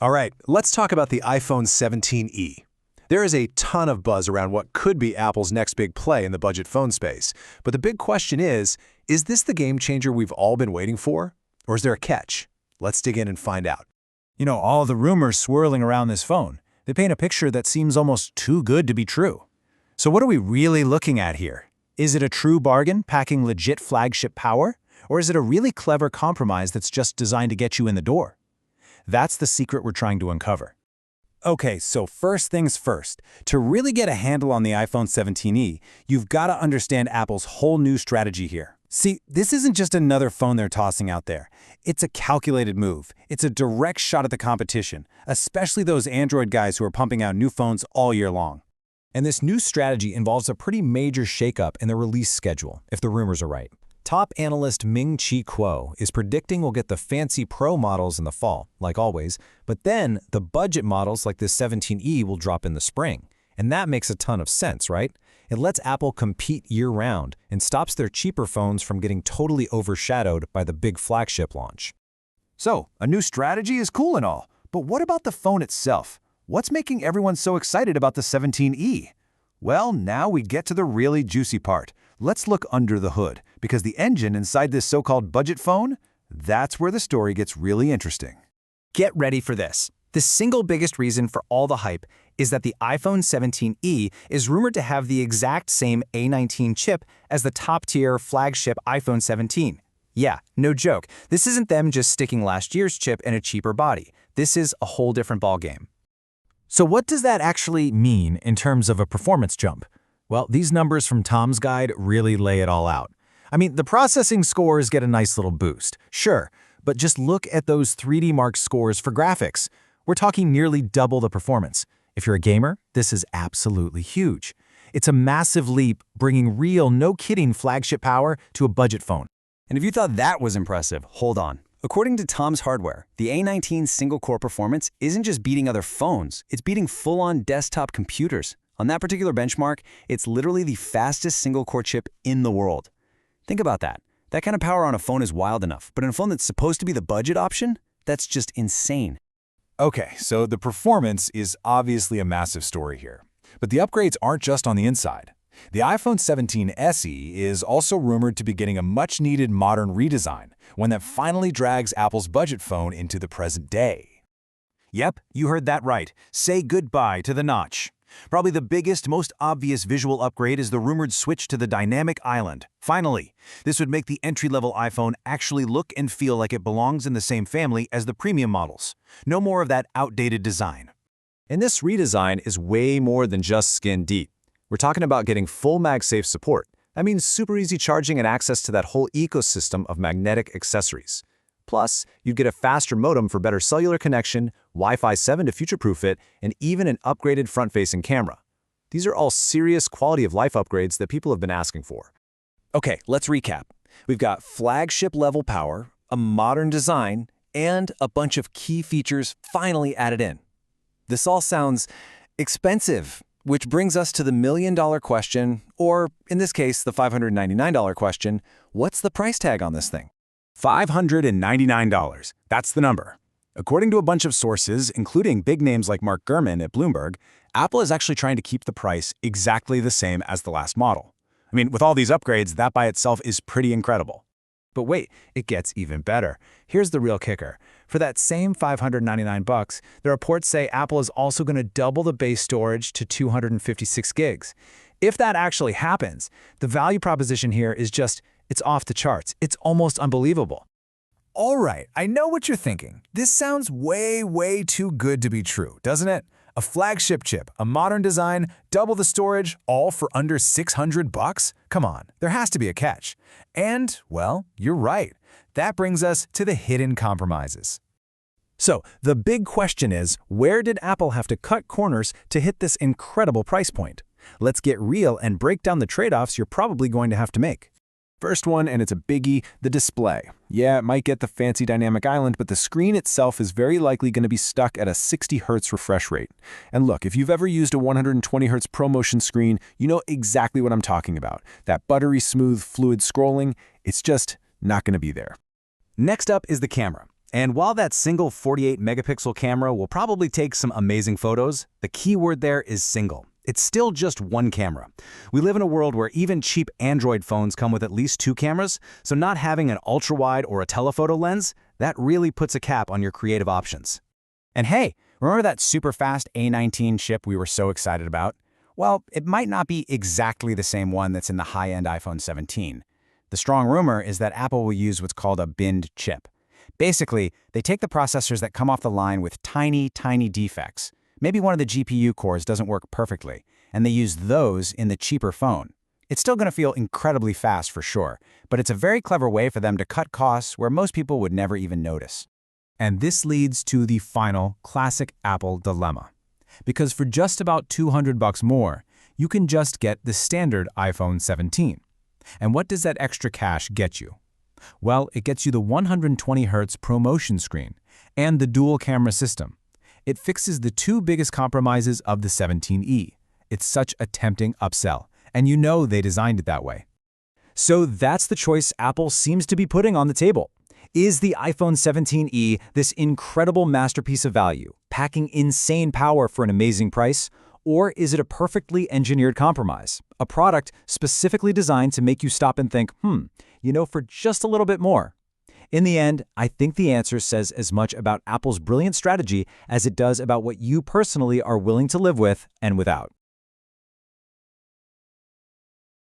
All right, let's talk about the iPhone 17e. There is a ton of buzz around what could be Apple's next big play in the budget phone space. But the big question is this the game changer we've all been waiting for? Or is there a catch? Let's dig in and find out. All the rumors swirling around this phone, they paint a picture that seems almost too good to be true. So what are we really looking at here? Is it a true bargain packing legit flagship power? Or is it a really clever compromise that's just designed to get you in the door? That's the secret we're trying to uncover. Okay, so first things first. To really get a handle on the iPhone 17e, you've got to understand Apple's whole new strategy here. See, this isn't just another phone they're tossing out there. It's a calculated move. It's a direct shot at the competition, especially those Android guys who are pumping out new phones all year long. And this new strategy involves a pretty major shakeup in the release schedule, if the rumors are right. Top analyst Ming-Chi Kuo is predicting we'll get the fancy Pro models in the fall, like always, but then the budget models like the 17e will drop in the spring. And that makes a ton of sense, right? It lets Apple compete year-round and stops their cheaper phones from getting totally overshadowed by the big flagship launch. So, a new strategy is cool and all, but what about the phone itself? What's making everyone so excited about the 17e? Well, now we get to the really juicy part. Let's look under the hood, because the engine inside this so-called budget phone, that's where the story gets really interesting. Get ready for this. The single biggest reason for all the hype is that the iPhone 17e is rumored to have the exact same A19 chip as the top-tier flagship iPhone 17. Yeah, no joke. This isn't them just sticking last year's chip in a cheaper body. This is a whole different ballgame. So what does that actually mean in terms of a performance jump? Well, these numbers from Tom's Guide really lay it all out. I mean, the processing scores get a nice little boost, sure, but just look at those 3D Mark scores for graphics. We're talking nearly double the performance. If you're a gamer, this is absolutely huge. It's a massive leap, bringing real, no-kidding flagship power to a budget phone. And if you thought that was impressive, hold on. According to Tom's Hardware, the A19 single-core performance isn't just beating other phones, it's beating full-on desktop computers. On that particular benchmark, it's literally the fastest single-core chip in the world. Think about that. That kind of power on a phone is wild enough, but in a phone that's supposed to be the budget option, that's just insane. Okay, so the performance is obviously a massive story here. But the upgrades aren't just on the inside. The iPhone 17 SE is also rumored to be getting a much-needed modern redesign, one that finally drags Apple's budget phone into the present day. Yep, you heard that right. Say goodbye to the notch. Probably the biggest, most obvious visual upgrade is the rumored switch to the dynamic island. Finally, this would make the entry-level iPhone actually look and feel like it belongs in the same family as the premium models. No more of that outdated design. And this redesign is way more than just skin deep. We're talking about getting full MagSafe support. That means super easy charging and access to that whole ecosystem of magnetic accessories. Plus, you'd get a faster modem for better cellular connection, Wi-Fi 7 to future-proof it, and even an upgraded front-facing camera. These are all serious quality-of-life upgrades that people have been asking for. Okay, let's recap. We've got flagship-level power, a modern design, and a bunch of key features finally added in. This all sounds expensive, which brings us to the million-dollar question, or in this case, the $599 question, what's the price tag on this thing? $599. That's the number. According to a bunch of sources, including big names like Mark Gurman at Bloomberg, Apple is actually trying to keep the price exactly the same as the last model. I mean, with all these upgrades, that by itself is pretty incredible. But wait, it gets even better. Here's the real kicker. For that same $599, the reports say Apple is also going to double the base storage to 256 gigs. If that actually happens, the value proposition here is just, it's off the charts. It's almost unbelievable. All right, I know what you're thinking. This sounds way too good to be true, doesn't it? A flagship chip, a modern design, double the storage, all for under $600? Come on, there has to be a catch. And, well, you're right. That brings us to the hidden compromises. So, the big question is, where did Apple have to cut corners to hit this incredible price point? Let's get real and break down the trade-offs you're probably going to have to make. First one, and it's a biggie, the display. Yeah, it might get the fancy dynamic island, but the screen itself is very likely going to be stuck at a 60 Hz refresh rate. And look, if you've ever used a 120 Hz ProMotion screen, you know exactly what I'm talking about. That buttery smooth, fluid scrolling, it's just not going to be there. Next up is the camera. And while that single 48-megapixel camera will probably take some amazing photos, the key word there is single. It's still just one camera. We live in a world where even cheap Android phones come with at least 2 cameras, so not having an ultra-wide or a telephoto lens, that really puts a cap on your creative options. And hey, remember that super fast A19 chip we were so excited about? Well, it might not be exactly the same one that's in the high-end iPhone 17. The strong rumor is that Apple will use what's called a binned chip. Basically, they take the processors that come off the line with tiny, tiny defects. Maybe one of the GPU cores doesn't work perfectly, and they use those in the cheaper phone. It's still going to feel incredibly fast for sure, but it's a very clever way for them to cut costs where most people would never even notice. And this leads to the final classic Apple dilemma. Because for just about $200 more, you can just get the standard iPhone 17. And what does that extra cash get you? Well, it gets you the 120Hz ProMotion screen and the dual camera system. It fixes the 2 biggest compromises of the 17e. It's such a tempting upsell, and you know they designed it that way. So that's the choice Apple seems to be putting on the table. Is the iPhone 17e this incredible masterpiece of value, packing insane power for an amazing price? Or is it a perfectly engineered compromise, a product specifically designed to make you stop and think, for just a little bit more? In the end, I think the answer says as much about Apple's brilliant strategy as it does about what you personally are willing to live with and without.